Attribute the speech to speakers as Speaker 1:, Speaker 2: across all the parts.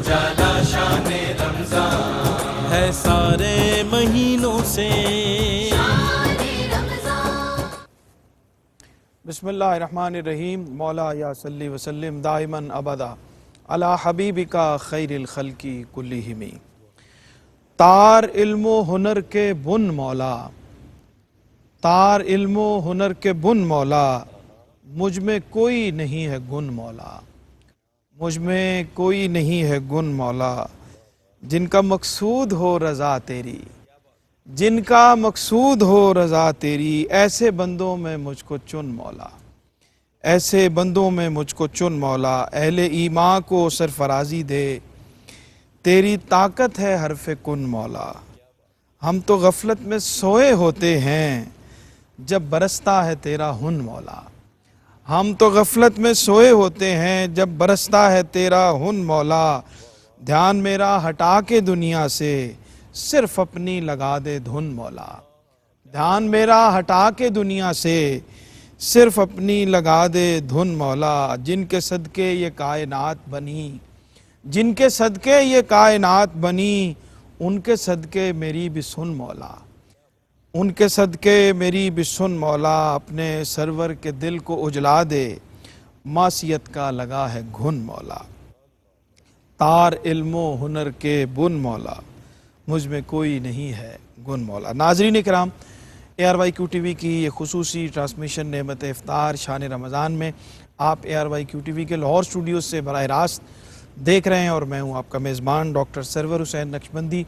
Speaker 1: اجالا شان رمضان
Speaker 2: ہے سارے مہینوں سے.
Speaker 3: بسم اللہ الرحمن الرحیم. مولا یا صلی وسلم دائماً ابدا علی حبیبک خیر الخلق کلہم. تار علم و ہنر کے بن مولا، تار علم و ہنر کے بن مولا، مجھ میں کوئی نہیں ہے گن مولا، مجھ میں کوئی نہیں ہے گن مولا. جن کا مقصود ہو رضا تیری، جن کا مقصود ہو رضا تیری، ایسے بندوں میں مجھ کو چن مولا، ایسے بندوں میں مجھ کو چن مولا. اہل ایمان کو سرفرازی دے، تیری طاقت ہے حرف کن مولا. ہم تو غفلت میں سوئے ہوتے ہیں جب برستا ہے تیرا ہن مولا. ہم تو غفلت میں سوئے ہوتے ہیں جب برستا ہے تیرا ہن مولا. دھیان میرا ہٹا کے دنیا سے صرف اپنی لگا دے دھن مولا. دھیان میرا ہٹا کے دنیا سے صرف اپنی لگا دے دھن مولا. جن کے صدقے یہ کائنات بنی، جن کے صدقے یہ کائنات بنی، ان کے صدقے میری بھی سن مولا، ان کے صدقے میری بھی سن مولا. اپنے سرور کے دل کو اجلا دے، معصیت کا لگا ہے گھن مولا. تار علم و ہنر کے بن مولا، مجھ میں کوئی نہیں ہے گن مولا. ناظرین کرام، ARYQ TV کی یہ خصوصی ٹرانسمیشن نعمت افطار شان رمضان میں آپ ARYQ TV کے لاہور اسٹوڈیوز سے براہ راست دیکھ رہے ہیں، اور میں ہوں آپ کا میزبان ڈاکٹر سرور حسین نقشبندی.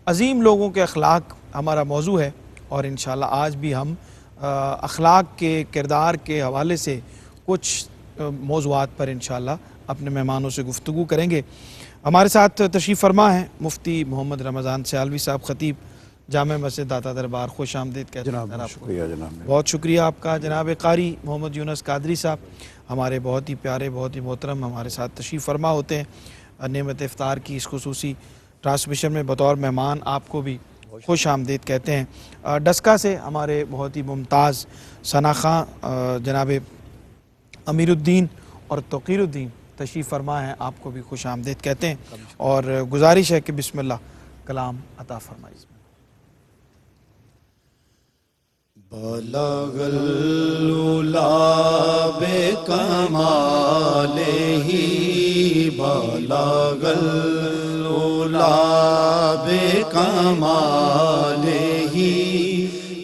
Speaker 3: عظیم لوگوں کے اخلاق ہمارا موضوع ہے، اور انشاءاللہ آج بھی ہم اخلاق کے کردار کے حوالے سے کچھ موضوعات پر انشاءاللہ اپنے مہمانوں سے گفتگو کریں گے. ہمارے ساتھ تشریف فرما ہیں مفتی محمد رمضان سیالوی صاحب، خطیب جامع مسجد داتا دربار. خوش آمدید کہتے ہیں
Speaker 4: جناب. شکریہ جناب.
Speaker 3: بہت شکریہ آپ کا. جناب قاری محمد یونس قادری صاحب، ہمارے بہت ہی پیارے، بہت ہی محترم، ہمارے ساتھ تشریف فرما ہوتے ہیں نعمت افطار کی اس خصوصی ٹرانسمیشن میں بطور مہمان. آپ کو بھی خوش آمدید کہتے ہیں. ڈسکا سے ہمارے بہت ہی ممتاز ثنا خاں جناب امیر الدین اور توقیر الدین تشریف فرما ہیں، آپ کو بھی خوش آمدید کہتے ہیں، اور گزارش ہے کہ بسم اللہ کلام عطا فرمائیے.
Speaker 4: بلغ العلا بکمالہ، بلغ العلا بکمالہ،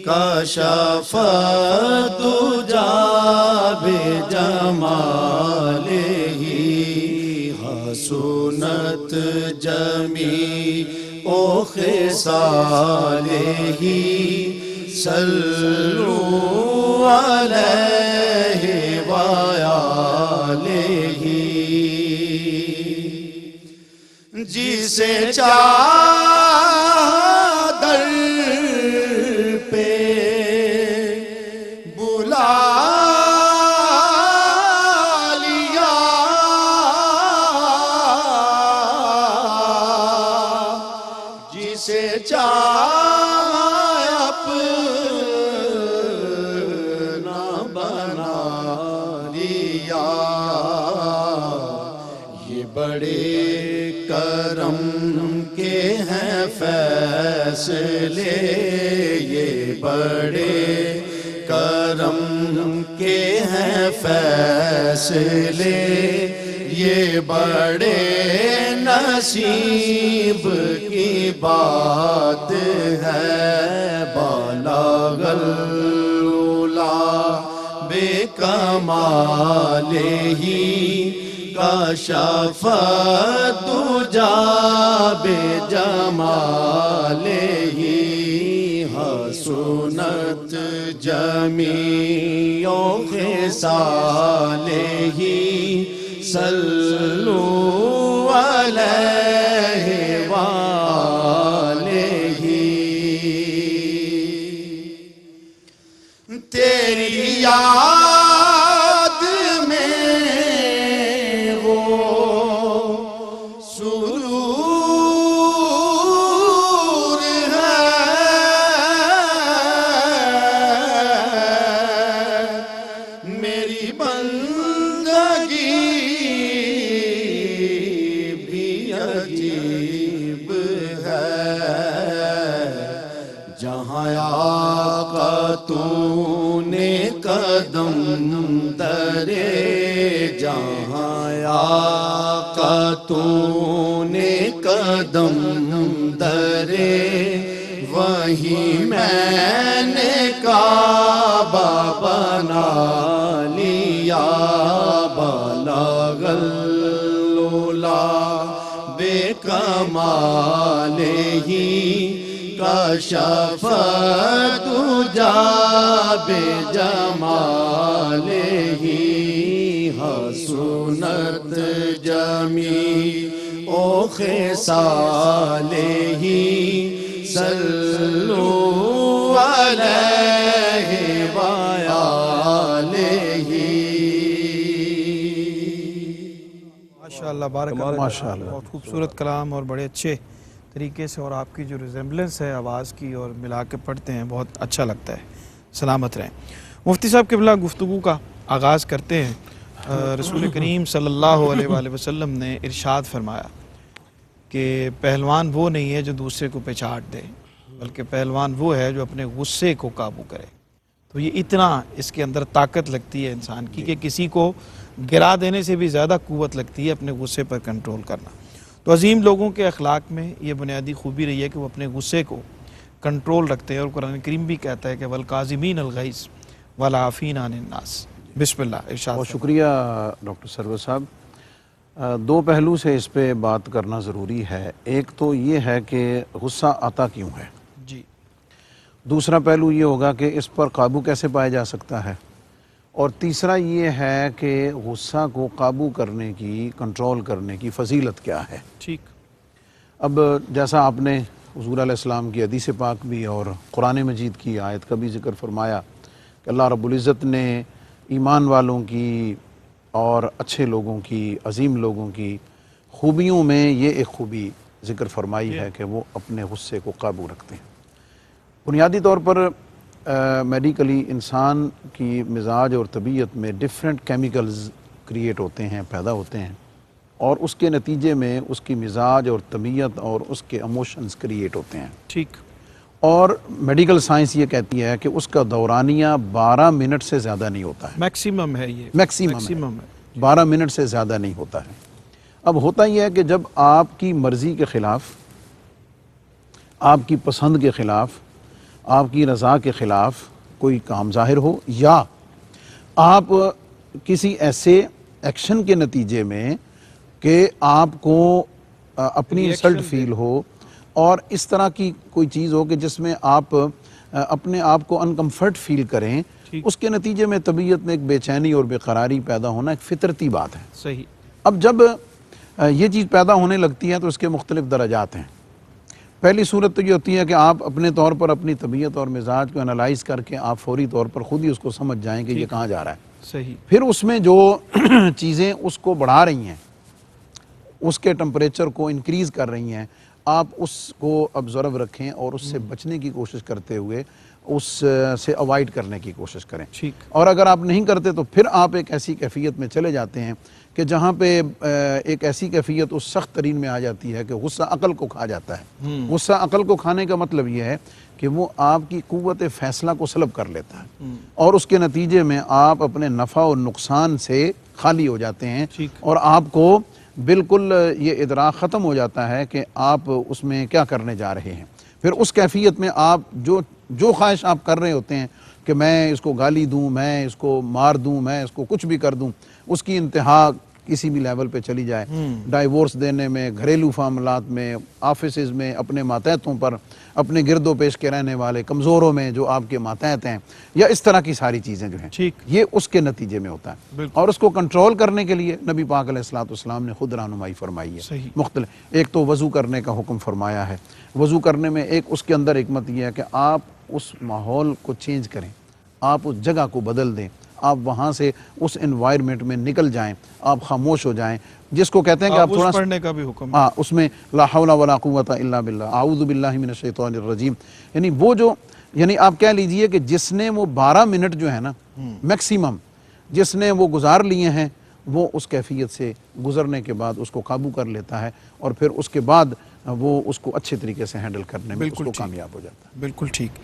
Speaker 4: کشف الدجی بجمالہ، حسنت جمیع خصالہ، صلو علیہ وآلہ. جسے چادر پہ بلا لیا، جسے بڑے کرم کے ہیں فیصلے، یہ بڑے کرم کے ہیں فیصلے، یہ بڑے نصیب کی بات ہے. بلغ العلا بکمالہ، کشف الدجی بجمالہ، حسنت جمیع خصالہ، صلو علیہ وآلہ. تیری یاد میں وہ سرور ہے، میری بندگی بھی آقا تو نے قدم درے وہی میں نے کعبہ بنا لیا بلغ العلا بے کمال ہی کشف تجا بے جمال ہی حسنت جمیع او خصال ہی صلو علیہ وآلہ۔
Speaker 3: ماشاءاللہ بارک اللہ، ماشاءاللہ بہت خوبصورت کلام اور بڑے اچھے طریقے سے، اور آپ کی جو ریزمبلنس ہے آواز کی اور ملا کے پڑھتے ہیں بہت اچھا لگتا ہے۔ سلامت رہیں مفتی صاحب قبلہ، گفتگو کا آغاز کرتے ہیں۔ رسول کریم صلی اللہ علیہ وآلہ وسلم نے ارشاد فرمایا کہ پہلوان وہ نہیں ہے جو دوسرے کو پچاٹ دے، بلکہ پہلوان وہ ہے جو اپنے غصے کو قابو کرے۔ تو یہ اتنا اس کے اندر طاقت لگتی ہے انسان کی کہ کسی کو گرا دینے سے بھی زیادہ قوت لگتی ہے اپنے غصے پر کنٹرول کرنا۔ تو عظیم لوگوں کے اخلاق میں یہ بنیادی خوبی رہی ہے کہ وہ اپنے غصے کو کنٹرول رکھتے ہیں، اور قرآن کریم بھی کہتا ہے کہ والکاظمین الغیظ والعافین عن الناس۔ بسم اللہ ارشاد۔
Speaker 5: بہت شکریہ ڈاکٹر سرور صاحب۔ دو پہلو سے اس پہ بات کرنا ضروری ہے۔ ایک تو یہ ہے کہ غصہ آتا کیوں ہے،
Speaker 3: جی،
Speaker 5: دوسرا پہلو یہ ہوگا کہ اس پر قابو کیسے پایا جا سکتا ہے، اور تیسرا یہ ہے کہ غصہ کو قابو کرنے کی، کنٹرول کرنے کی فضیلت کیا ہے۔
Speaker 3: ٹھیک۔
Speaker 5: اب جیسا آپ نے حضور علیہ السلام کی حدیث پاک بھی اور قرآن مجید کی آیت کا بھی ذکر فرمایا کہ اللہ رب العزت نے ایمان والوں کی اور اچھے لوگوں کی، عظیم لوگوں کی خوبیوں میں یہ ایک خوبی ذکر فرمائی ہے کہ وہ اپنے غصے کو قابو رکھتے ہیں۔ بنیادی طور پر میڈیکلی انسان کی مزاج اور طبیعت میں ڈیفرنٹ کیمیکلز کریٹ ہوتے ہیں، پیدا ہوتے ہیں، اور اس کے نتیجے میں اس کی مزاج اور طبیعت اور اس کے ایموشنز کریٹ ہوتے ہیں۔
Speaker 3: ٹھیک۔
Speaker 5: اور میڈیکل سائنس یہ کہتی ہے کہ اس کا دورانیہ 12 منٹ سے زیادہ نہیں ہوتا ہے،
Speaker 3: میکسیمم ہے یہ،
Speaker 5: میکسیمم ہے، 12 منٹ سے زیادہ نہیں ہوتا ہے۔ اب ہوتا یہ ہے کہ جب آپ کی مرضی کے خلاف، آپ کی پسند کے خلاف، آپ کی رضا کے خلاف کوئی کام ظاہر ہو، یا آپ کسی ایسے ایکشن کے نتیجے میں کہ آپ کو اپنی انسلٹ فیل ہو، اور اس طرح کی کوئی چیز ہو کہ جس میں آپ اپنے آپ کو انکمفرٹ فیل کریں، اس کے نتیجے میں طبیعت میں ایک بے چینی اور بے قراری پیدا ہونا ایک فطرتی بات ہے۔
Speaker 3: صحیح۔
Speaker 5: اب جب یہ چیز پیدا ہونے لگتی ہے تو اس کے مختلف درجات ہیں۔ پہلی صورت تو یہ ہوتی ہے کہ آپ اپنے طور پر اپنی طبیعت اور مزاج کو انالائز کر کے آپ فوری طور پر خود ہی اس کو سمجھ جائیں کہ یہ کہاں جا رہا ہے۔
Speaker 3: صحیح۔
Speaker 5: پھر اس میں جو چیزیں اس کو بڑھا رہی ہیں، اس کے ٹمپریچر کو انکریز کر رہی ہیں، آپ اس کو آبزرو رکھیں اور اس سے بچنے کی کوشش کرتے ہوئے اس سے اوائڈ کرنے کی کوشش کریں۔
Speaker 3: ٹھیک۔
Speaker 5: اور اگر آپ نہیں کرتے تو پھر آپ ایک ایسی کیفیت میں چلے جاتے ہیں کہ جہاں پہ ایک ایسی کیفیت اس سخت ترین میں آ جاتی ہے کہ غصہ عقل کو کھا جاتا ہے۔ غصہ عقل کو کھانے کا مطلب یہ ہے کہ وہ آپ کی قوت فیصلہ کو سلب کر لیتا ہے، اور اس کے نتیجے میں آپ اپنے نفع اور نقصان سے خالی ہو جاتے ہیں، اور آپ کو بالکل یہ ادراک ختم ہو جاتا ہے کہ آپ اس میں کیا کرنے جا رہے ہیں۔ پھر اس کیفیت میں آپ جو خواہش آپ کر رہے ہوتے ہیں کہ میں اس کو گالی دوں، میں اس کو مار دوں، میں اس کو کچھ بھی کر دوں، اس کی انتہا کسی بھی لیول پہ چلی جائے، ڈائیورس دینے میں، گھریلو معاملات میں، آفیسز میں، اپنے ماتحتوں پر، اپنے گرد و پیش کے رہنے والے کمزوروں میں جو آپ کے ماتحت ہیں، یا اس طرح کی ساری چیزیں جو ہیں، یہ اس کے نتیجے میں ہوتا ہے۔ اور اس کو کنٹرول کرنے کے لیے نبی پاک علیہ الصلوۃ والسلام نے خود رہنمائی فرمائی ہے مختلف۔ ایک تو وضو کرنے کا حکم فرمایا ہے۔ وضو کرنے میں ایک اس کے اندر حکمت یہ ہے کہ آپ اس ماحول کو چینج کریں، آپ اس جگہ کو بدل دیں، آپ وہاں سے اس انوائرمنٹ میں نکل جائیں، آپ خاموش ہو جائیں، جس کو کہتے ہیں کہ آپ تھوڑا
Speaker 3: پڑھنے کا بھی حکم،
Speaker 5: ہاں، اس میں لا حول ولا قوت الا باللہ، اعوذ باللہ من الشیطان الرجیم، یعنی وہ جو، یعنی آپ کہہ لیجئے کہ جس نے وہ 12 منٹ جو ہے نا میکسیمم جس نے وہ گزار لیے ہیں، وہ اس کیفیت سے گزرنے کے بعد اس کو قابو کر لیتا ہے، اور پھر اس کے بعد وہ اس کو اچھے طریقے سے ہینڈل کرنے میں اس کو کامیاب ہو جاتا ہے۔
Speaker 3: بالکل ٹھیک۔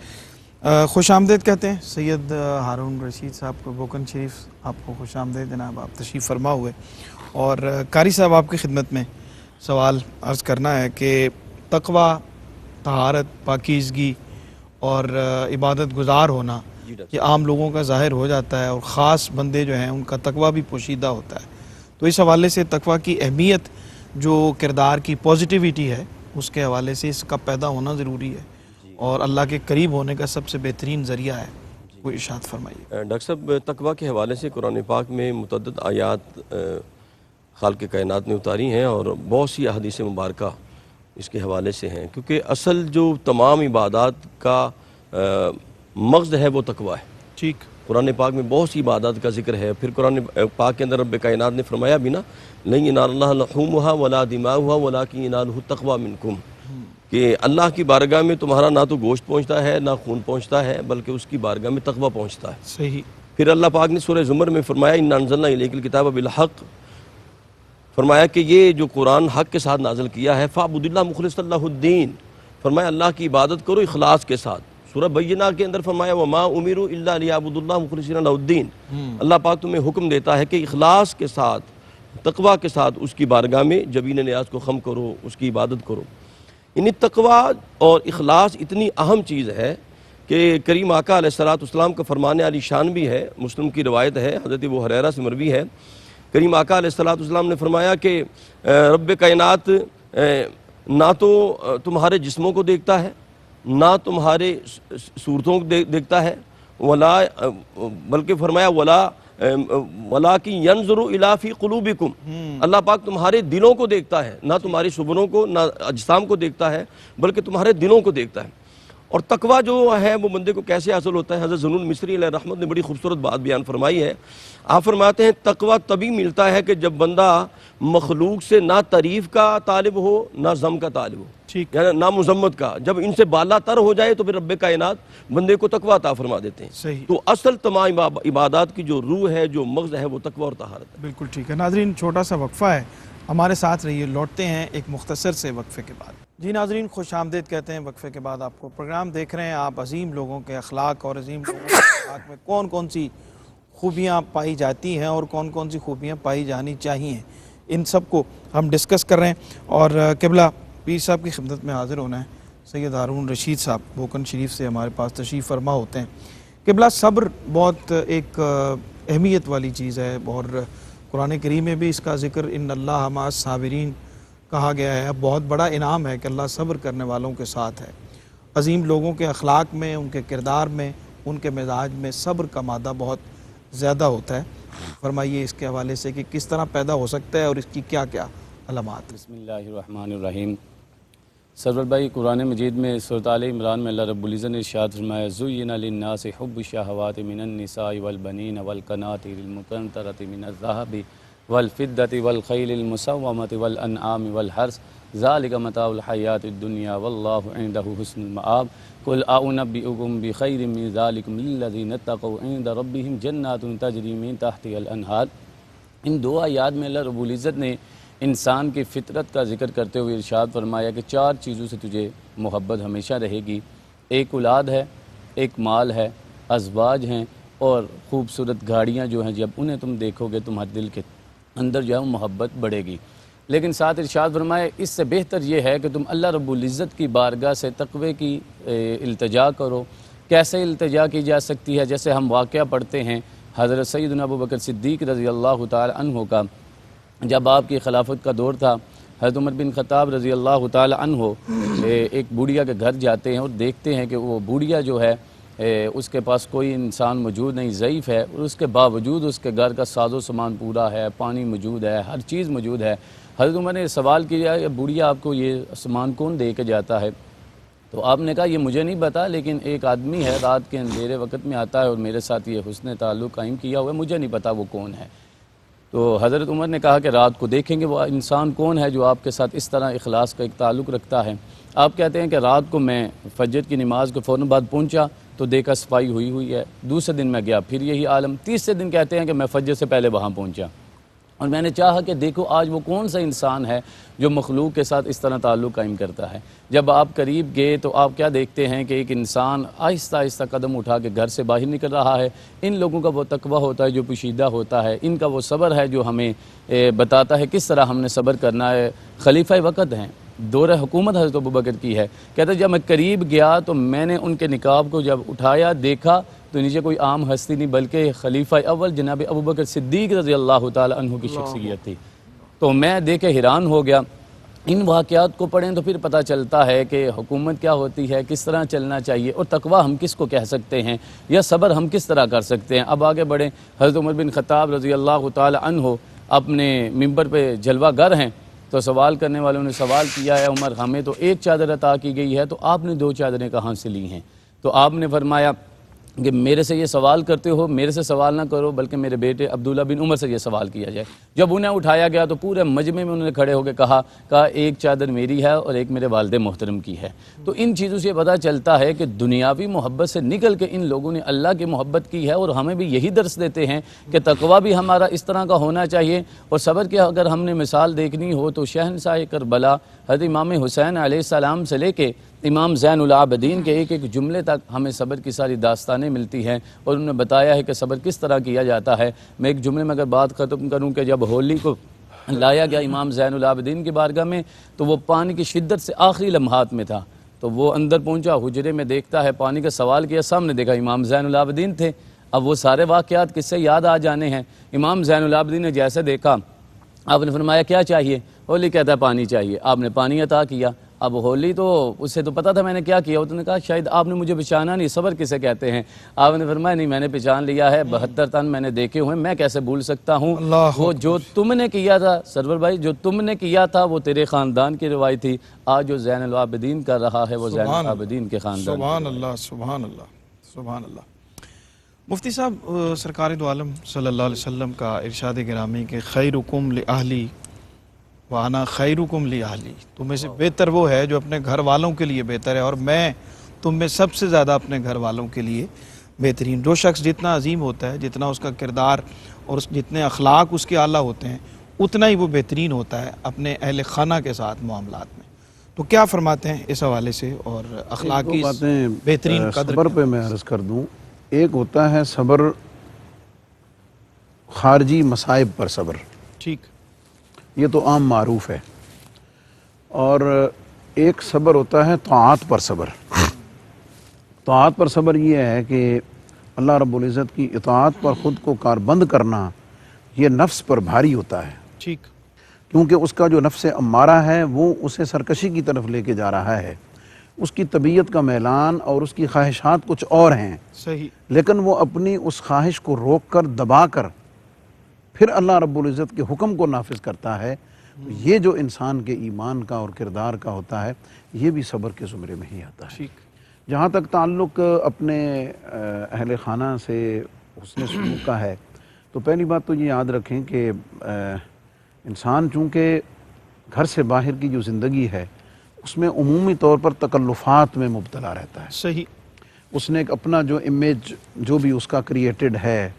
Speaker 3: خوش آمدید کہتے ہیں سید ہارون رشید صاحب کو بوکن شریف. آپ کو خوش آمدید جناب, آپ تشریف فرما ہوئے. اور قاری صاحب آپ کی خدمت میں سوال عرض کرنا ہے کہ تقوی, طہارت, پاکیزگی اور عبادت گزار ہونا یہ عام لوگوں کا ظاہر ہو جاتا ہے, اور خاص بندے جو ہیں ان کا تقوی بھی پوشیدہ ہوتا ہے. تو اس حوالے سے تقوی کی اہمیت, جو کردار کی پازیٹیویٹی ہے, اس کے حوالے سے اس کا پیدا ہونا ضروری ہے اور اللہ کے قریب ہونے کا سب سے بہترین ذریعہ ہے. وہ ارشاد فرمائیے.
Speaker 6: ڈاکٹر صاحب, تقوی کے حوالے سے قرآن پاک میں متعدد آیات خالق کائنات نے اتاری ہیں اور بہت سی احادیث مبارکہ اس کے حوالے سے ہیں, کیونکہ اصل جو تمام عبادات کا مغز ہے وہ تقوی ہے.
Speaker 3: ٹھیک.
Speaker 6: قرآن پاک میں بہت سی عبادات کا ذکر ہے. پھر قرآن پاک کے اندر رب کائنات نے فرمایا بھی نا, لن ینال اللہ لحومھا ولا دماؤھا ولکن ینالہ التقوی منکم, کہ اللہ کی بارگاہ میں تمہارا نہ تو گوشت پہنچتا ہے نہ خون پہنچتا ہے, بلکہ اس کی بارگاہ میں تقوی پہنچتا ہے.
Speaker 3: صحیح.
Speaker 6: پھر اللہ پاک نے سورہ زمر میں فرمایا انا انزلنا الیک الکتاب بالحق, فرمایا کہ یہ جو قرآن حق کے ساتھ نازل کیا ہے, فاعبد اللہ مخلصا لہ الدین, فرمایا اللہ کی عبادت کرو اخلاص کے ساتھ. سورہ بینہ کے اندر فرمایا وما امروا الا لیعبدوا اللہ مخلصین لہ الدین, اللہ پاک تمہیں حکم دیتا ہے کہ اخلاص کے ساتھ, تقوی کے ساتھ اس کی بارگاہ میں جبین نیاز کو خم کرو, اس کی عبادت کرو. یعنی تقوی اور اخلاص اتنی اہم چیز ہے کہ کریم آقا علیہ السلام کا فرمان علی شان بھی ہے. مسلم کی روایت ہے, حضرت ابو ہریرہ سے مروی ہے. کریم آقا علیہ السلام نے فرمایا کہ رب کائنات نہ تو تمہارے جسموں کو دیکھتا ہے, نہ تمہارے صورتوں کو دیکھتا ہے, ولا, بلکہ فرمایا وَلَٰكِن يَنْظُرُ إِلَىٰ فِي قُلُوبِكُمْ, اللہ پاک تمہارے دلوں کو دیکھتا ہے, نہ تمہاری صبروں کو نہ اجسام کو دیکھتا ہے, بلکہ تمہارے دلوں کو دیکھتا ہے. اور تقوی جو ہے وہ بندے کو کیسے حاصل ہوتا ہے, حضرت ذوالنون مصری علیہ رحمت نے بڑی خوبصورت بات بیان فرمائی ہے. آپ فرماتے ہیں تقوی تبھی ملتا ہے کہ جب بندہ مخلوق سے نہ تعریف کا طالب ہو نہ ذم کا طالب ہو, یعنی نہ مذمت کا. جب ان سے بالا تر ہو جائے تو پھر رب کائنات بندے کو تقوی عطا فرما دیتے ہیں.
Speaker 3: صحیح.
Speaker 6: تو اصل تمام عبادات کی جو روح ہے, جو مغز ہے, وہ تقوی اور طہارت ہے.
Speaker 3: بالکل ٹھیک ہے. ناظرین, چھوٹا سا وقفہ ہے, ہمارے ساتھ رہیے, لوٹتے ہیں ایک مختصر سے وقفے کے بعد. جی ناظرین, خوش آمدید کہتے ہیں وقفے کے بعد آپ کو. پروگرام دیکھ رہے ہیں آپ. عظیم لوگوں کے اخلاق اور عظیم لوگوں کے اخلاق میں کون کون سی خوبیاں پائی جاتی ہیں اور کون کون سی خوبیاں پائی جانی چاہیے, ان سب کو ہم ڈسکس کر رہے ہیں. اور قبلہ پیر صاحب کی خدمت میں حاضر ہونا ہے. سید ہارون رشید صاحب بوکن شریف سے ہمارے پاس تشریف فرما ہوتے ہیں. قبلہ صبر بہت ایک اہمیت والی چیز ہے, اور قرآن کریم میں بھی اس کا ذکر ان اللہ مع الصابرین کہا گیا ہے. بہت بڑا انعام ہے کہ اللہ صبر کرنے والوں کے ساتھ ہے. عظیم لوگوں کے اخلاق میں, ان کے کردار میں, ان کے مزاج میں صبر کا مادہ بہت زیادہ ہوتا ہے. فرمائیے اس کے حوالے سے کہ کس طرح پیدا ہو سکتا ہے اور اس کی کیا کیا علامات.
Speaker 7: بسم اللہ الرحمن الرحیم. سرور بھائی, قرآن مجید میں سورۃ آل عمران میں اللہ رب العزت نے ارشاد فرمایا زُيِّنَ لِلنَّاسِ حُبُّ الشَّهَوَاتِ مِنَ النِّسَاءِ وَالْبَنِينَ وَالْقَنَاطِيرِ الْمُقَنطَرَةِ مِنَ الذَّهَبِ وَالْفِضَّةِ وَالْخَيْلِ الْمُسَوَّمَةِ وَالْأَنْعَامِ وَالْحَرْثِ ذَلِكَ مَتَاعُ الْحَيَاةِ الدُّنْيَا وَاللَّهُ عِندَهُ حُسْنُ الْمَآبِ قُلْ أَنبِئُكُم بِخَيْرٍ مِّن ذَلِكُمْ لِلَّذِينَ اتَّقَوْا عِندَ رَبِّهِمْ جَنَّاتٌ تَجْرِي مِن تَحْتِهَا الْأَنْهَارُ. ان دو آیات میں اللہ رب العزت نے انسان کی فطرت کا ذکر کرتے ہوئے ارشاد فرمایا کہ 4 چیزوں سے تجھے محبت ہمیشہ رہے گی. ایک اولاد ہے, ایک مال ہے, ازواج ہیں, اور خوبصورت گاڑیاں جو ہیں جب انہیں تم دیکھو گے تمہارے دل کے اندر جو ہے محبت بڑھے گی. لیکن ساتھ ارشاد فرمایا اس سے بہتر یہ ہے کہ تم اللہ رب العزت کی بارگاہ سے تقوی کی التجا کرو. کیسے التجا کی جا سکتی ہے؟ جیسے ہم واقعہ پڑھتے ہیں حضرت سیدنا ابو بکر صدیق رضی اللہ تعالی عنہ کا. جب آپ کی خلافت کا دور تھا, حضرت عمر بن خطاب رضی اللہ تعالی عنہ ایک بوڑھیا کے گھر جاتے ہیں اور دیکھتے ہیں کہ وہ بوڑھیا جو ہے اس کے پاس کوئی انسان موجود نہیں, ضعیف ہے, اور اس کے باوجود اس کے گھر کا ساز و سامان پورا ہے, پانی موجود ہے, ہر چیز موجود ہے. حضرت عمر نے سوال کیا بوڑھیا آپ کو یہ سامان کون دے کے جاتا ہے؟ تو آپ نے کہا یہ مجھے نہیں پتا, لیکن ایک آدمی ہے رات کے اندھیرے وقت میں آتا ہے اور میرے ساتھ یہ حسن تعلق قائم کیا ہوا ہے, مجھے نہیں پتا وہ کون ہے. تو حضرت عمر نے کہا کہ رات کو دیکھیں گے وہ انسان کون ہے جو آپ کے ساتھ اس طرح اخلاص کا ایک تعلق رکھتا ہے. آپ کہتے ہیں کہ رات کو میں فجر کی نماز کے فوراً بعد پہنچا تو دیکھا صفائی ہوئی ہے. دوسرے دن میں گیا پھر یہی عالم. تیسرے دن کہتے ہیں کہ میں فجر سے پہلے وہاں پہنچا اور میں نے چاہا کہ دیکھو آج وہ کون سا انسان ہے جو مخلوق کے ساتھ اس طرح تعلق قائم کرتا ہے۔ جب آپ قریب گئے تو آپ کیا دیکھتے ہیں کہ ایک انسان آہستہ آہستہ قدم اٹھا کے گھر سے باہر نکل رہا ہے۔ ان لوگوں کا وہ تقویٰ ہوتا ہے جو پوشیدہ ہوتا ہے، ان کا وہ صبر ہے جو ہمیں بتاتا ہے کس طرح ہم نے صبر کرنا ہے۔ خلیفہ وقت ہیں، دور حکومت حضرت ابوبکر کی ہے۔ کہتے ہیں جب میں قریب گیا تو میں نے ان کے نقاب کو جب اٹھایا دیکھا تو نیچے کوئی عام ہستی نہیں بلکہ خلیفہ اول جناب ابوبکر صدیق رضی اللہ تعالی عنہ کی شخصیت تھی۔ تو میں دیکھ کے حیران ہو گیا۔ ان واقعات کو پڑھیں تو پھر پتہ چلتا ہے کہ حکومت کیا ہوتی ہے، کس طرح چلنا چاہیے، اور تقویٰ ہم کس کو کہہ سکتے ہیں یا صبر ہم کس طرح کر سکتے ہیں۔ اب آگے بڑھیں، حضرت عمر بن خطاب رضی اللہ تعالی عنہ اپنے ممبر پہ جلوہ گر ہیں، تو سوال کرنے والوں نے سوال کیا ہے عمر ہمیں تو ایک چادر عطا کی گئی ہے تو آپ نے 2 چادریں کہاں سے لی ہیں؟ تو آپ نے فرمایا کہ میرے سے یہ سوال کرتے ہو، میرے سے سوال نہ کرو بلکہ میرے بیٹے عبداللہ بن عمر سے یہ سوال کیا جائے۔ جب انہیں اٹھایا گیا تو پورے مجمع میں انہوں نے کھڑے ہو کے کہا ایک چادر میری ہے اور ایک میرے والد محترم کی ہے۔ تو ان چیزوں سے پتہ چلتا ہے کہ دنیاوی محبت سے نکل کے ان لوگوں نے اللہ کی محبت کی ہے، اور ہمیں بھی یہی درس دیتے ہیں کہ تقویٰ بھی ہمارا اس طرح کا ہونا چاہیے۔ اور صبر کی اگر ہم نے مثال دیکھنی ہو تو شہنشاہ کربلا حضرت امام حسین علیہ السلام سے لے کے امام زین العابدین کے ایک ایک جملے تک ہمیں صبر کی ساری داستانیں ملتی ہیں، اور انہوں نے بتایا ہے کہ صبر کس طرح کیا جاتا ہے۔ میں ایک جملے میں اگر بات ختم کروں کہ جب ہولی کو لایا گیا امام زین العابدین کی بارگاہ میں تو وہ پانی کی شدت سے آخری لمحات میں تھا، تو وہ اندر پہنچا، حجرے میں دیکھتا ہے، پانی کا سوال کیا، سامنے دیکھا امام زین العابدین تھے۔ اب وہ سارے واقعات کس سے یاد آ جانے ہیں؟ امام زین العابدین نے جیسے دیکھا آپ نے فرمایا کیا چاہیے؟ ہولی کہتا ہے پانی چاہیے، آپ نے پانی عطا کیا۔ اب ہولی تو اس سے تو پتہ تھا میں نے کیا کیا، اس نے کہا شاید آپ نے مجھے پہچانا نہیں، صبر کسے کہتے ہیں؟ آپ نے فرمایا نہیں میں نے پہچان لیا ہے، 72 تن میں نے دیکھے ہوئے، میں کیسے بھول سکتا ہوں؟ وہ جو تم نے کیا تھا سرور بھائی، جو تم نے کیا تھا وہ تیرے خاندان کی روایت تھی، آج جو زین العابدین کر رہا ہے وہ زین العابدین کے خاندان۔
Speaker 3: سبحان اللہ، سبحان اللہ، سبحان اللہ۔ مفتی صاحب، سرکار دو عالم صلی اللہ علیہ وسلم کا ارشاد گرامی کہ خیرکم لأہلی وانا خیرکم لأہلی، تم میں سے بہتر وہ ہے جو اپنے گھر والوں کے لیے بہتر ہے، اور میں تم میں سب سے زیادہ اپنے گھر والوں کے لیے بہترین۔ جو شخص جتنا عظیم ہوتا ہے، جتنا اس کا کردار اور جتنے اخلاق اس کے اعلیٰ ہوتے ہیں، اتنا ہی وہ بہترین ہوتا ہے اپنے اہل خانہ کے ساتھ معاملات میں۔ تو کیا فرماتے ہیں اس حوالے سے، اور اخلاقی
Speaker 5: باتیں
Speaker 3: بہترین قدر
Speaker 5: صبر پہ میں عرض کر دوں۔ ایک ہوتا ہے صبر خارجی مصائب پر صبر،
Speaker 3: ٹھیک،
Speaker 5: یہ تو عام معروف ہے، اور ایک صبر ہوتا ہے طاعات پر صبر۔ طاعات پر صبر یہ ہے کہ اللہ رب العزت کی اطاعت پر خود کو کاربند کرنا، یہ نفس پر بھاری ہوتا ہے،
Speaker 3: ٹھیک،
Speaker 5: کیونکہ اس کا جو نفس امارہ ہے وہ اسے سرکشی کی طرف لے کے جا رہا ہے، اس کی طبیعت کا میلان اور اس کی خواہشات کچھ اور ہیں،
Speaker 3: صحیح،
Speaker 5: لیکن وہ اپنی اس خواہش کو روک کر دبا کر پھر اللہ رب العزت کے حکم کو نافذ کرتا ہے۔ یہ جو انسان کے ایمان کا اور کردار کا ہوتا ہے، یہ بھی صبر کے زمرے میں ہی آتا ہے۔
Speaker 3: ٹھیک،
Speaker 5: جہاں تک تعلق اپنے اہل خانہ سے حسن سلوک کا ہے، تو پہلی بات تو یہ یاد رکھیں کہ انسان چونکہ گھر سے باہر کی جو زندگی ہے اس میں عمومی طور پر تکلفات میں مبتلا رہتا ہے۔
Speaker 3: صحیح،
Speaker 5: اس نے ایک اپنا جو امیج جو بھی اس کا کریٹڈ ہے،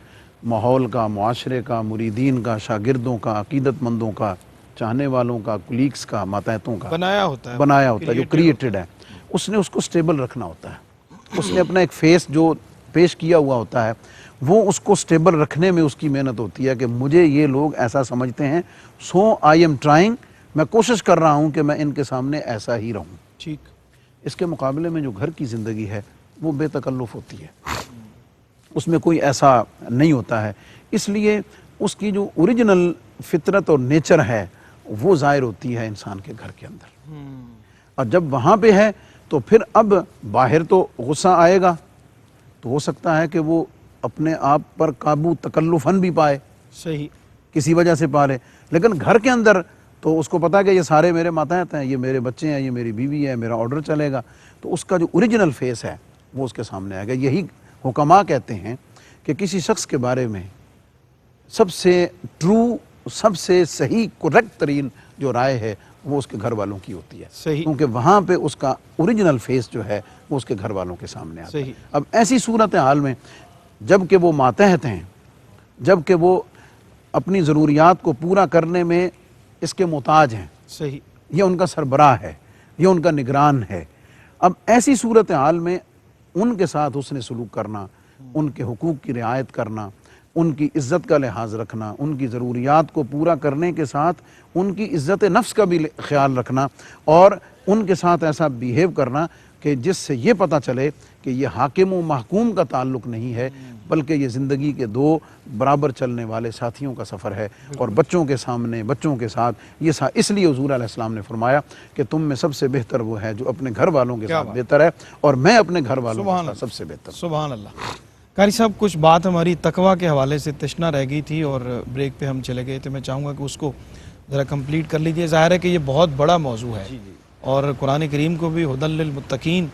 Speaker 5: ماحول کا، معاشرے کا، مریدین کا، شاگردوں کا، عقیدت مندوں کا، چاہنے والوں کا، کولیگز کا، ماتحتوں کا
Speaker 3: بنایا ہوتا ہے،
Speaker 5: جو کریٹڈ ہے، اس نے اس کو سٹیبل رکھنا ہوتا ہے۔ اس نے اپنا ایک فیس جو پیش کیا ہوا ہوتا ہے وہ اس کو سٹیبل رکھنے میں اس کی محنت ہوتی ہے کہ مجھے یہ لوگ ایسا سمجھتے ہیں، سو آئی ایم ٹرائنگ، میں کوشش کر رہا ہوں کہ میں ان کے سامنے ایسا ہی رہوں۔
Speaker 3: ٹھیک،
Speaker 5: اس کے مقابلے میں جو گھر کی زندگی ہے وہ بے تکلف ہوتی ہے، اس میں کوئی ایسا نہیں ہوتا ہے، اس لیے اس کی جو اوریجنل فطرت اور نیچر ہے وہ ظاہر ہوتی ہے انسان کے گھر کے اندر، اور جب وہاں پہ ہے تو پھر اب باہر تو غصہ آئے گا، تو ہو سکتا ہے کہ وہ اپنے آپ پر قابو تکلفاً بھی پائے،
Speaker 3: صحیح،
Speaker 5: کسی وجہ سے پا لے، لیکن گھر کے اندر تو اس کو پتا ہے کہ یہ سارے میرے ماتحت ہیں، یہ میرے بچے ہیں، یہ میری بیوی ہے، میرا آرڈر چلے گا، تو اس کا جو اوریجنل فیس ہے وہ اس کے سامنے آئے گا۔ یہی حکماء کہتے ہیں کہ کسی شخص کے بارے میں سب سے ٹرو، سب سے صحیح، کریکٹ ترین جو رائے ہے وہ اس کے گھر والوں کی ہوتی ہے،
Speaker 3: صحیح،
Speaker 5: کیونکہ وہاں پہ اس کا اوریجنل فیس جو ہے وہ اس کے گھر والوں کے سامنے آتا ہے۔
Speaker 3: صحیح۔
Speaker 5: اب ایسی صورتحال میں جب کہ وہ ماتحت ہیں، جب کہ وہ اپنی ضروریات کو پورا کرنے میں اس کے محتاج ہیں،
Speaker 3: صحیح،
Speaker 5: یہ ان کا سربراہ ہے، یہ ان کا نگران ہے۔ اب ایسی صورتحال میں ان کے ساتھ حسن سلوک کرنا، ان کے حقوق کی رعایت کرنا، ان کی عزت کا لحاظ رکھنا، ان کی ضروریات کو پورا کرنے کے ساتھ ان کی عزت نفس کا بھی خیال رکھنا، اور ان کے ساتھ ایسا بیہیو کرنا کہ جس سے یہ پتہ چلے کہ یہ حاکم و محکوم کا تعلق نہیں ہے، بلکہ یہ زندگی کے دو برابر چلنے والے ساتھیوں کا سفر ہے۔ اور بچوں کے سامنے، بچوں کے ساتھ یہ اس لیے حضور علیہ السلام نے فرمایا کہ تم میں سب سے بہتر وہ ہے جو اپنے گھر والوں کے ساتھ بہتر ہے، اور میں اپنے گھر والوں کے ساتھ سب سے بہتر۔
Speaker 3: سبحان اللہ۔ قاری صاحب، کچھ بات ہماری تقویٰ کے حوالے سے تشنا رہ گئی تھی اور بریک پہ ہم چلے گئے تھے، میں چاہوں گا کہ اس کو ذرا کمپلیٹ کر لیجئے۔ ظاہر ہے کہ یہ بہت بڑا موضوع ہے، اور قرآن کریم کو بھی ہدی للمتقین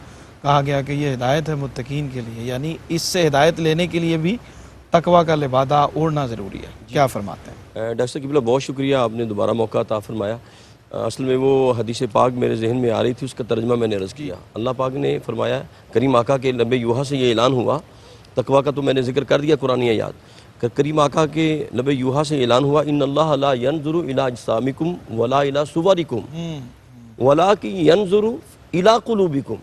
Speaker 3: کہا گیا کہ یہ ہدایت ہے متقین کے لیے، یعنی اس سے ہدایت لینے کے لیے بھی تقویٰ کا لبادہ اوڑھنا ضروری ہے۔ کیا فرماتے ہیں؟
Speaker 6: ڈاکٹر صاحب قبلہ بہت شکریہ، آپ نے دوبارہ موقع عطا فرمایا۔ اصل میں وہ حدیث پاک میرے ذہن میں آ رہی تھی، اس کا ترجمہ میں نے عرض کیا۔ اللہ پاک نے فرمایا، کریم آقا کے لب یوحا سے یہ اعلان ہوا، تقویٰ کا تو میں نے ذکر کر دیا قرآن آیات، کریم آقا کے لب یوحا سے اعلان ہوا، ان اللہ لا ينظر الى اجسامکم ولا الى صورکم ولکن ينظر الى قلوبکم،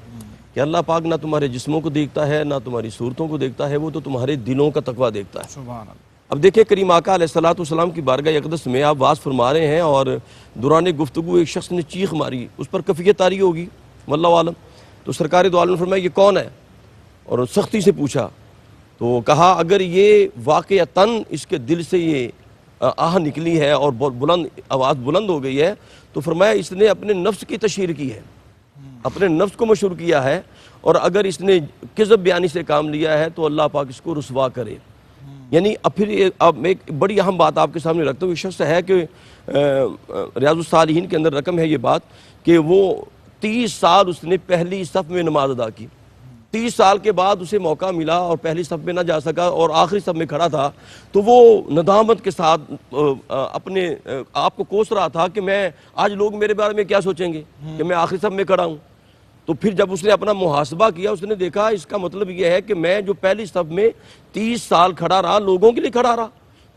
Speaker 6: کہ اللہ پاک نہ تمہارے جسموں کو دیکھتا ہے نہ تمہاری صورتوں کو دیکھتا ہے، وہ تو تمہارے دلوں کا تقویٰ دیکھتا ہے۔
Speaker 3: سبحان اللہ۔
Speaker 6: اب دیکھیں کریم آقا علیہ السلام کی بارگاہ اقدس میں آپ واز فرما رہے ہیں، اور دوران گفتگو ایک شخص نے چیخ ماری، اس پر کفیت طاری ہوگی واللہ عالم۔ تو سرکار دو عالم نے فرمایا یہ کون ہے، اور سختی سے پوچھا، تو کہا اگر یہ واقعتاً اس کے دل سے یہ آہ نکلی ہے اور بلند آواز بلند ہو گئی ہے، تو فرمایا اس نے اپنے نفس کی تشہیر کی ہے، اپنے نفس کو مشہور کیا ہے، اور اگر اس نے کذب بیانی سے کام لیا ہے تو اللہ پاک اس کو رسوا کرے۔ یعنی اب پھر اب ایک بڑی اہم بات آپ کے سامنے رکھتا ہوں، یہ شخص ہے کہ ریاض الصالحین کے اندر رقم ہے یہ بات کہ وہ 30 سال اس نے پہلی صف میں نماز ادا کی، 30 سال کے بعد اسے موقع ملا اور پہلی صف میں نہ جا سکا اور آخری صف میں کھڑا تھا، تو وہ ندامت کے ساتھ اپنے آپ کو کوس رہا تھا کہ میں آج لوگ میرے بارے میں کیا سوچیں گے کہ میں آخری صف میں کھڑا ہوں۔ تو پھر جب اس نے اپنا محاسبہ کیا، اس نے دیکھا اس کا مطلب یہ ہے کہ میں جو پہلی صف میں 30 سال کھڑا رہا، لوگوں کے لیے کھڑا رہا،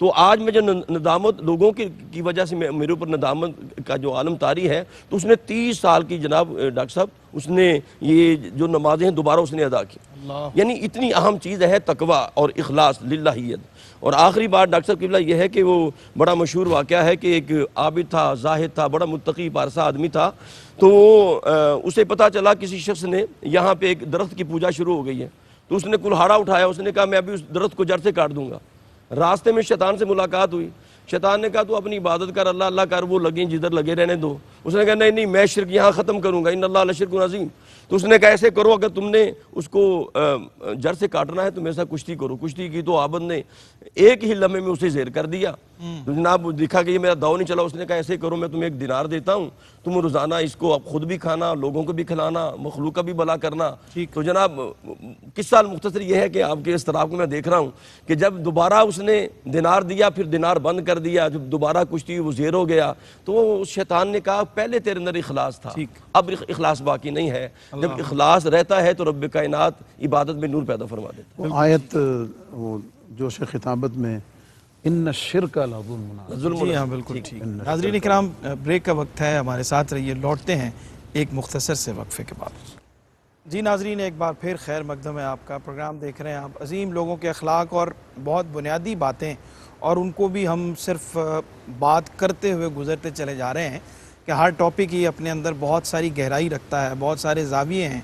Speaker 6: تو آج میں جو ندامت لوگوں کی وجہ سے میرے اوپر ندامت کا جو عالم طاری ہے، تو اس نے 30 سال کی جناب ڈاکٹر صاحب اس نے یہ جو نمازیں ہیں دوبارہ اس نے ادا کی۔ یعنی اتنی اہم چیز ہے تقویٰ اور اخلاص للہیت۔ اور آخری بات ڈاکٹر صاحب قبلہ یہ ہے کہ وہ بڑا مشہور واقعہ ہے کہ ایک عابد تھا، زاہد تھا، بڑا متقی پارسا آدمی تھا، تو اسے پتہ چلا کسی شخص نے یہاں پہ ایک درخت کی پوجا شروع ہو گئی ہے، تو اس نے کلہاڑا اٹھایا، اس نے کہا میں ابھی اس درخت کو جڑ سے کاٹ دوں گا۔ راستے میں شیطان سے ملاقات ہوئی، شیطان نے کہا تو اپنی عبادت کر، اللہ اللہ کر، وہ لگیں جدھر لگے رہنے دو۔ اس نے کہا نہیں نہیں، میں شرک یہاں ختم کروں گا، ان اللہ لشرک عظیم۔ تو اس نے کہا ایسے کرو، اگر تم نے اس کو جڑ سے کاٹنا ہے تو میرے ساتھ کشتی کرو۔ کشتی کی تو عابد نے ایک ہی لمحے میں اسے زیر کر دیا۔ تو جناب دیکھا کہ یہ میرا داؤ نہیں چلا، اس نے کہا ایسے کرو، میں تمہیں 1 دینار دیتا ہوں، تم روزانہ اس کو اب خود بھی کھانا، لوگوں کو بھی کھلانا، مخلوق کا بھی بھلا کرنا۔ تو جناب قصہ مختصر یہ ہے کہ آپ کے اس طرح کو میں دیکھ رہا ہوں کہ جب دوبارہ اس نے دینار دیا، پھر دینار بند کر دیا، جب دوبارہ کشتی وہ زیر ہو گیا، تو شیطان نے کہا پہلے تیرے اندر اخلاص تھا، اب اخلاص باقی نہیں ہے۔ جب اخلاص رہتا ہے تو رب کائنات عبادت میں نور پیدا فرما دیتا ہے۔
Speaker 5: وہ آیت وہ جوش خطابت میں ان الشرک لظلم،
Speaker 3: جی ہاں بالکل ٹھیک۔ ناظرین اکرام، بریک کا وقت ہے، ہمارے ساتھ رہیے، لوٹتے ہیں ایک مختصر سے وقفے کے بعد۔ جی ناظرین، ایک بار پھر خیر مقدم ہے آپ کا، پروگرام دیکھ رہے ہیں آپ، عظیم لوگوں کے اخلاق اور بہت بنیادی باتیں، اور ان کو بھی ہم صرف بات کرتے ہوئے گزرتے چلے جا رہے ہیں کہ ہر ٹاپک ہی اپنے اندر بہت ساری گہرائی رکھتا ہے، بہت سارے زاویے ہیں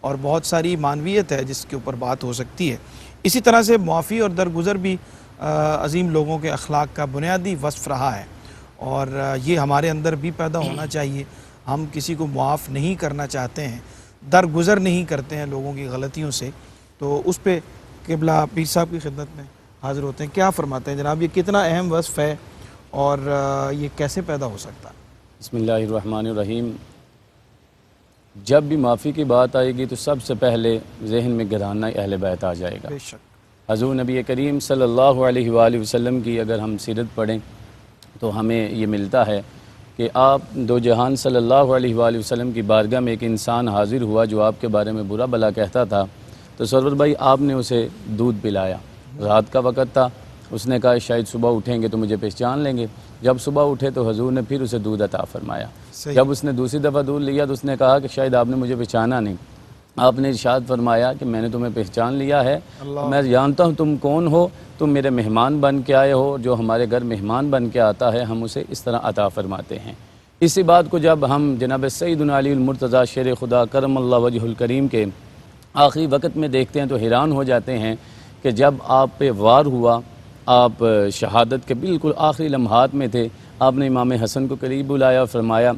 Speaker 3: اور بہت ساری معنویت ہے جس کے اوپر بات ہو سکتی ہے۔ اسی طرح سے معافی اور درگزر بھی عظیم لوگوں کے اخلاق کا بنیادی وصف رہا ہے، اور یہ ہمارے اندر بھی پیدا ہونا چاہیے۔ ہم کسی کو معاف نہیں کرنا چاہتے ہیں، درگزر نہیں کرتے ہیں لوگوں کی غلطیوں سے، تو اس پہ قبلہ پیر صاحب کی خدمت میں حاضر ہوتے ہیں۔ کیا فرماتے ہیں جناب، یہ کتنا اہم وصف ہے اور یہ کیسے پیدا ہو سکتا ہے؟
Speaker 7: بسم اللہ الرحمن الرحیم۔ جب بھی معافی کی بات آئے گی تو سب سے پہلے ذہن میں گھرانہ اہل بیت آ جائے گا۔
Speaker 3: بے شک۔
Speaker 7: حضور نبی کریم صلی اللہ علیہ وآلہ وسلم کی اگر ہم سیرت پڑھیں تو ہمیں یہ ملتا ہے کہ آپ دو جہان صلی اللہ علیہ وآلہ وسلم کی بارگاہ میں ایک انسان حاضر ہوا جو آپ کے بارے میں برا بھلا کہتا تھا، تو سرور بھائی آپ نے اسے دودھ پلایا، رات کا وقت تھا، اس نے کہا شاید صبح اٹھیں گے تو مجھے پہچان لیں گے. جب صبح اٹھے تو حضور نے پھر اسے دودھ عطا فرمایا. جب اس نے دوسری دفعہ دودھ لیا تو اس نے کہا کہ شاید آپ نے مجھے پہچانا نہیں. آپ نے ارشاد فرمایا کہ میں نے تمہیں پہچان لیا ہے, میں جانتا ہوں تم کون ہو, تم میرے مہمان بن کے آئے ہو. جو ہمارے گھر مہمان بن کے آتا ہے ہم اسے اس طرح عطا فرماتے ہیں. اسی بات کو جب ہم جناب سیدنا علی المرتضیٰ شیر خدا کرم اللہ وجہ الکریم کے آخری وقت میں دیکھتے ہیں تو حیران ہو جاتے ہیں کہ جب آپ پہ وار ہوا, آپ شہادت کے بالکل آخری لمحات میں تھے, آپ نے امام حسن کو قریب بلایا اور فرمایا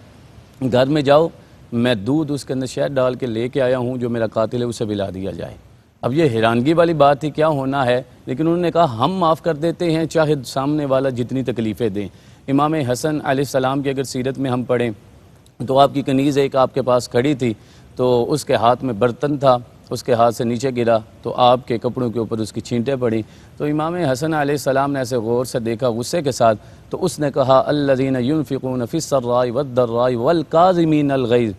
Speaker 7: گھر میں جاؤ, میں دودھ اس کے اندر شہد ڈال کے لے کے آیا ہوں, جو میرا قاتل ہے اسے پلا دیا جائے. اب یہ حیرانگی والی بات تھی, کیا ہونا ہے, لیکن انہوں نے کہا ہم معاف کر دیتے ہیں چاہے سامنے والا جتنی تکلیفیں دیں. امام حسن علیہ السلام کی اگر سیرت میں ہم پڑھیں تو آپ کی کنیز ایک آپ کے پاس کھڑی تھی, تو اس کے ہاتھ میں برتن تھا, اس کے ہاتھ سے نیچے گرا تو آپ کے کپڑوں کے اوپر اس کی چھینٹیں پڑیں. تو امام حسن علیہ السلام نے ایسے غور سے دیکھا غصے کے ساتھ, تو اس نے کہا الذین ينفقون فی السراء والضراء والکاظمین الغیظ.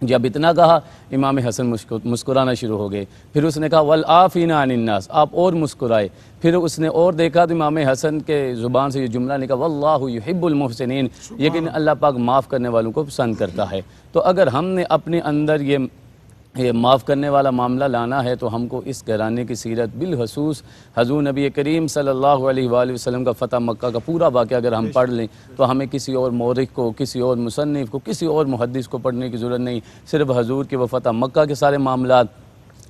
Speaker 7: جب اتنا کہا امام حسن مسکرانا شروع ہو گئے. پھر اس نے کہا والعافین عن الناس, آپ اور مسکرائے. پھر اس نے اور دیکھا تو امام حسن کے زبان سے یہ جملہ نکلا واللہ یحب المحسنین, یقین اللہ پاک معاف کرنے والوں کو پسند کرتا ہے. تو اگر ہم نے اپنے اندر یہ معاف کرنے والا معاملہ لانا ہے تو ہم کو اس گھرانے کی سیرت بالخصوص حضور نبی کریم صلی اللہ علیہ وآلہ وسلم کا فتح مکہ کا پورا واقعہ اگر ہم پڑھ لیں تو ہمیں کسی اور مورخ کو, کسی اور مصنف کو, کسی اور محدث کو پڑھنے کی ضرورت نہیں. صرف حضور کے وہ فتح مکہ کے سارے معاملات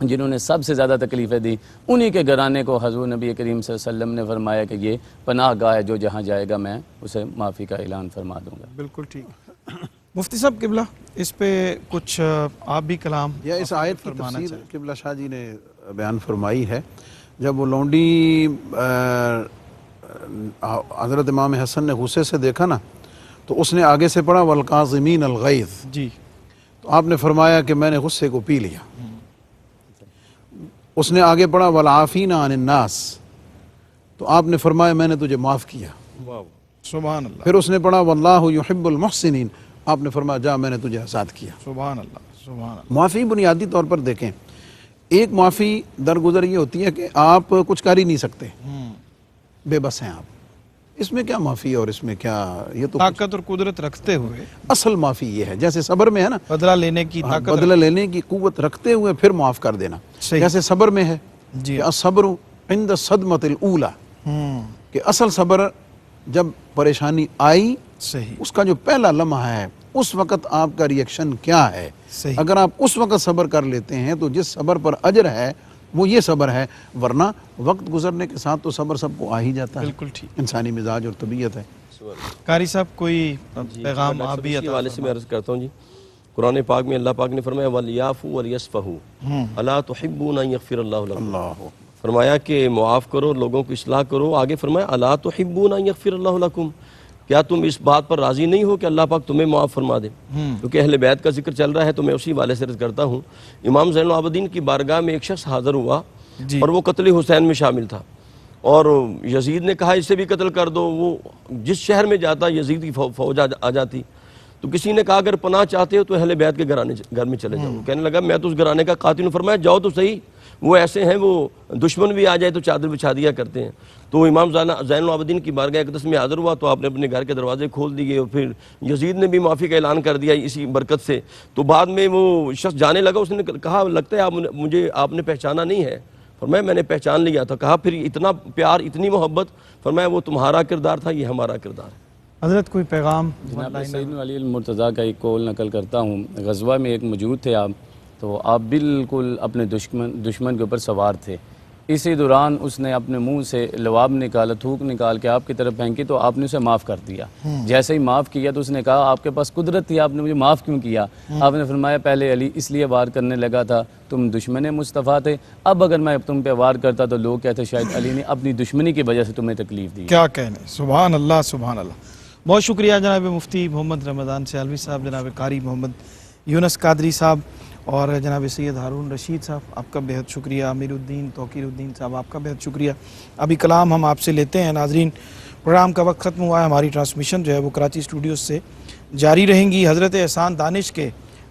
Speaker 7: جنہوں نے سب سے زیادہ تکلیفیں دی, انہی کے گھرانے کو حضور نبی کریم صلی اللہ علیہ وسلم نے فرمایا کہ یہ پناہ گاہ ہے, جو جہاں جائے گا میں اسے معافی کا اعلان فرما دوں گا.
Speaker 3: بالکل ٹھیک. مفتی صاحب قبلہ اس پہ کچھ آپ بھی کلام
Speaker 5: یا اس آیت کی تفسیر قبلہ شاہ جی نے بیان فرمائی ہے. جب وہ لونڈی حضرت امام حسن نے غصے سے دیکھا نا, تو اس نے آگے سے پڑھا والکاظمین الغیظ.
Speaker 3: جی,
Speaker 5: تو آپ نے فرمایا کہ میں نے غصے کو پی لیا. اس نے آگے پڑھا والعافین عن الناس, تو آپ نے فرمایا میں نے تجھے معاف کیا.
Speaker 3: سبحان اللہ.
Speaker 5: پھر اس نے پڑھا واللہ یحب المحسنین, آپ نے فرمایا جا میں نے تجھے آزاد کیا.
Speaker 3: سبحان اللہ. سبحان اللہ.
Speaker 5: معافی بنیادی طور پر دیکھیں, ایک معافی درگزر یہ ہوتی ہے کہ آپ کچھ کر ہی نہیں سکتے, بے بس ہیں آپ. اس میں کیا معافی اور اس میں کیا, یہ تو
Speaker 3: طاقت اور قدرت رکھتے ہوئے
Speaker 5: اصل معافی یہ ہے. جیسے صبر میں ہے نا,
Speaker 3: بدلہ لینے کی طاقت,
Speaker 5: بدلہ لینے کی قوت رکھتے ہوئے پھر معاف کر دینا. جیسے صبر میں ہے
Speaker 3: جی,
Speaker 5: الصبر عند الصدمۃ الاولی, کہ اصل صبر جب پریشانی آئی,
Speaker 3: صحیح,
Speaker 5: اس کا جو پہلا لمحہ ہے اس وقت آپ کا ریئیکشن کیا ہے.
Speaker 3: صحیح.
Speaker 5: اگر آپ اس وقت صبر کر لیتے ہیں تو جس صبر پر اجر ہے وہ یہ صبر ہے, ورنہ وقت گزرنے کے ساتھ تو صبر سب کو آ ہی جاتا ہے.
Speaker 3: بالکل ٹھیک.
Speaker 5: انسانی مزاج اور طبیعت ہے.
Speaker 3: قاری صاحب کوئی پیغام آپ بھی
Speaker 6: اس حوالے سے میں عرض کرتا ہوں. جی, قرآن پاک میں اللہ پاک نے فرمایا وَلْيَعْفُوا وَلْيَصْفَحُوا أَلَا تُحِبُّونَ أَن يَغْفِرَ اللَّهُ لَكُمْ.
Speaker 5: اللہ
Speaker 6: فرمایا کہ معاف کرو, لوگوں کو اصلاح کرو. آگے فرمایا الا تحبون ان یغفر اللہ لکم, کیا تم اس بات پر راضی نہیں ہو کہ اللہ پاک تمہیں معاف فرما دے. کیونکہ اہل بیت کا ذکر چل رہا ہے تو میں اسی والے سے عرض کرتا ہوں. امام زین العابدین کی بارگاہ میں ایک شخص حاضر ہوا اور وہ قتل حسین میں شامل تھا, اور یزید نے کہا اسے بھی قتل کر دو. وہ جس شہر میں جاتا یزید کی فوج آ جاتی. تو کسی نے کہا اگر پناہ چاہتے ہو تو اہل بیت کے گھر میں چلے جاؤ. کہنے لگا میں تو اس گھرانے کا قاتل ہوں. فرمایا جاؤ تو صحیح, وہ ایسے ہیں وہ دشمن بھی آ جائے تو چادر بچھا دیا کرتے ہیں. تو امام زین العابدین کی بارگاہ اقدس میں حاضر ہوا تو آپ نے اپنے گھر کے دروازے کھول دیے, اور پھر یزید نے بھی معافی کا اعلان کر دیا اسی برکت سے. تو بعد میں وہ شخص جانے لگا, اس نے کہا لگتا ہے مجھے آپ نے پہچانا نہیں ہے. فرمایا میں نے پہچان لیا تھا. کہا پھر اتنا پیار, اتنی محبت. فرمایا وہ تمہارا کردار تھا, یہ ہمارا کردار ہے.
Speaker 3: حضرت کوئی پیغام.
Speaker 7: جناب سیدنا علی المرتضیٰ کا ایک قول نقل کرتا ہوں. غزوہ میں ایک موجود تھے آپ, تو آپ بالکل اپنے دشمن کے اوپر سوار تھے. اسی دوران اس نے اپنے منہ سے لواب نکالا, تھوک نکال کے آپ کی طرف پھینکی, تو آپ نے اسے معاف کر دیا. جیسے ہی معاف کیا تو اس نے کہا آپ کے پاس قدرت تھی, آپ نے مجھے معاف کیوں کیا؟ آپ نے فرمایا پہلے علی اس لیے وار کرنے لگا تھا, تم دشمن مصطفیٰ تھے. اب اگر میں تم پہ وار کرتا تو لوگ کہتے شاید علی نے اپنی دشمنی کی وجہ سے تمہیں تکلیف دی.
Speaker 3: کیا کہنے. سبحان اللہ. سبحان اللہ. بہت شکریہ جناب مفتی محمد رمضان سیالوی صاحب, جناب قاری محمد یونس قادری صاحب, اور جناب سید ہارون رشید صاحب, آپ کا بہت شکریہ. امیر الدین توقیر الدین صاحب, آپ کا بہت شکریہ. ابھی کلام ہم آپ سے لیتے ہیں. ناظرین, پروگرام کا وقت ختم ہوا ہے. ہماری ٹرانسمیشن جو ہے وہ کراچی اسٹوڈیوز سے جاری رہیں گی. حضرت احسان دانش کے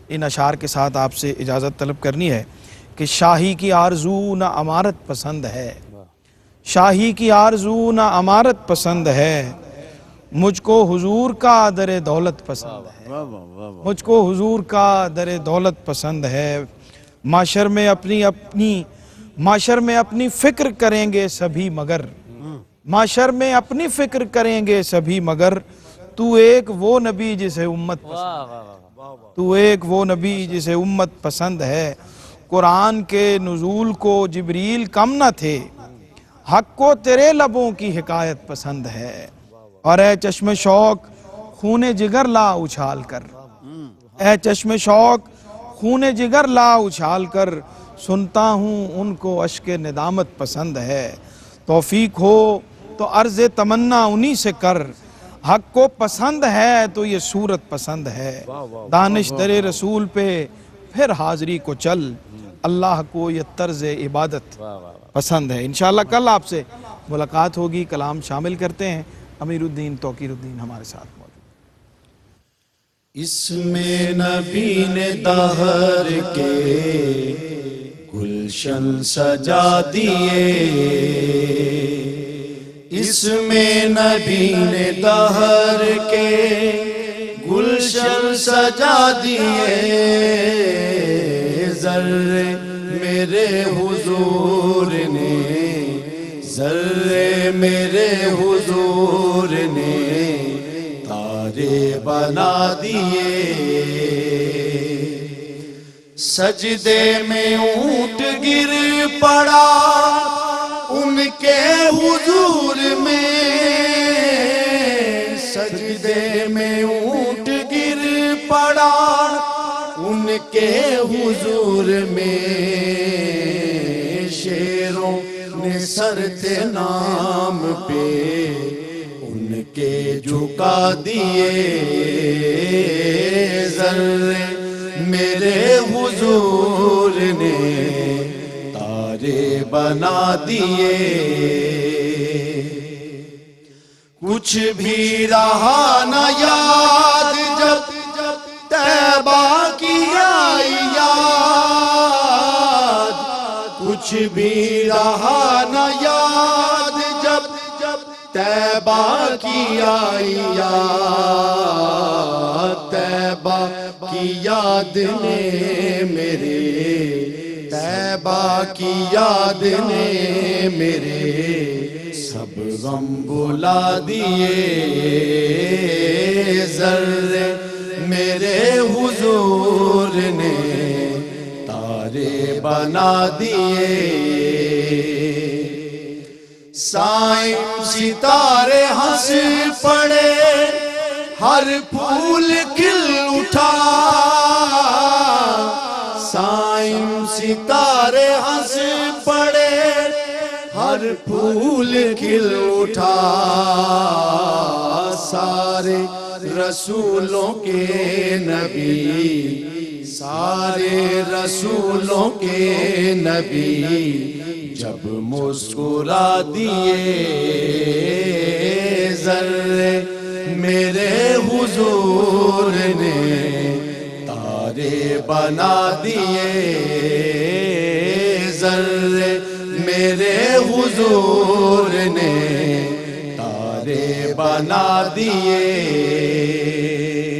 Speaker 3: ان اشعار کے ساتھ آپ سے اجازت طلب کرنی ہے کہ شاہی کی آرزو نہ امارت پسند ہے, شاہی کی آرزو نہ امارت پسند ہے، مجھ کو حضور کا در دولت پسند ہے، مجھ کو حضور کا در دولت پسند ہے۔ معاشر میں اپنی فکر کریں گے سبھی مگر، معاشر میں اپنی فکر کریں گے سبھی مگر، تو ایک وہ نبی جسے امت پسند ہے، تو ایک وہ نبی جسے امت پسند ہے۔ قرآن کے نزول کو جبریل کم نہ تھے، حق کو تیرے لبوں کی حکایت پسند ہے۔ اور اے چشم شوق خون جگر لا اچھال کر، اے چشم شوق خون جگر لا اچھال کر، سنتا ہوں ان کو اشک ندامت پسند ہے۔ توفیق ہو تو عرض تمنا انہی سے کر، حق کو پسند ہے تو یہ صورت پسند ہے۔ دانش در رسول پہ پھر حاضری کو چل، اللہ کو یہ طرز عبادت پسند ہے۔ انشاءاللہ کل آپ سے ملاقات ہوگی، کلام شامل کرتے ہیں۔ امیر الدین توقیر الدین ہمارے ساتھ موجود۔
Speaker 4: اس میں نبی نے دہر کے گلشن سجا دیے، اس میں نبی نے دہر کے گلشن سجا دیے، ذرے میرے حضور نے، ذرے میرے حضور نے تارے بنا دیے۔ سجدے میں اونٹ گر پڑا ان کے حضور میں، سجدے میں اونٹ گر پڑا ان کے حضور میں، شیروں نے سر تھے نام پہ ان کے جھکا دیے، ذرے میرے حضور نے تارے بنا دیے۔ کچھ بھی رہا نہ یاد جب طیبہ کی آئی یاد، کچھ بھی رہا نہ یاد جب طیبہ کی آئی یاد، طیبہ کی یاد نے میرے، طیبہ کی یاد نے میرے سب غم بھلا دیے، ذرے میرے حضور نے تارے بنا دیے۔ سائیں ستارے ہنس پڑے، ہر پھول کھل اٹھا، سائیں ستارے ہنس پڑے، ہر پھول کھل اٹھا، سارے رسولوں کے نبی، سارے رسولوں کے نبی جب مسکرا دیے، ذرے میرے حضور نے تارے بنا دیے، ذرے میرے حضور نے تارے بنا دیے۔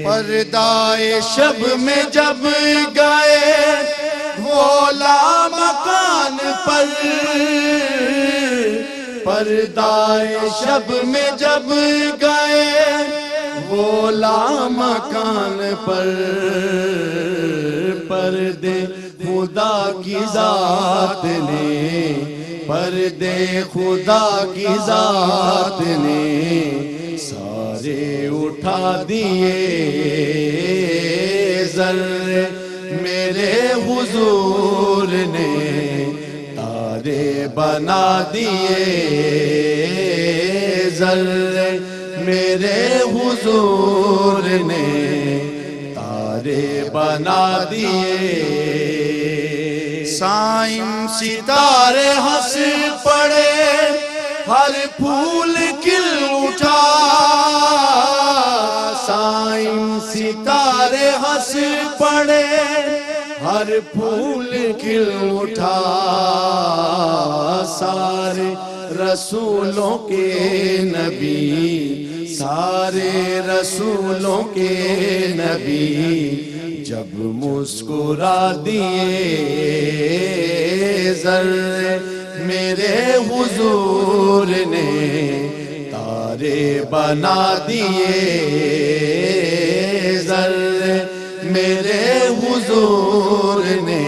Speaker 4: پردائے شب میں جب گئے وہ لامکان پر، پردائے شب میں جب گئے وہ لامکان پر، پردے خدا کی ذات نے، پردے خدا کی ذات نے سارے اٹھا دیے، ذرے میرے حضور نے تارے بنا دیے، ذرے میرے حضور نے تارے بنا دیے۔ سائیں ستارے ہنس پڑے، ہر پھول کھل اٹھا، سائیں ستارے ہنس پڑے، ہر پھول کھل اٹھا، سارے رسولوں کے نبی، سارے رسولوں کے نبی، جب مسکرا دیے ذرے میرے حضور نے تارے بنا دیے، ذرے میرے حضور نے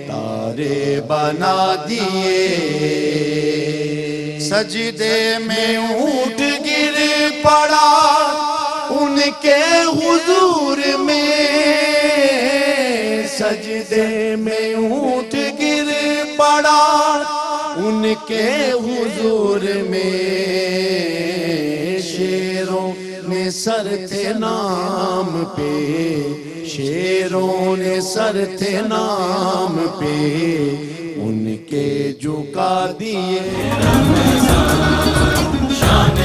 Speaker 4: تارے بنا دیے۔ سجدے میں اونٹ گر پڑا ان کے حضور میں، سجدے میں اونٹ گر پڑا ان کے حضور میں، شیروں نے سر تھے نام پہ، شیروں نے سر تھے نام پہ، ان کے جھکا دیے۔
Speaker 1: شان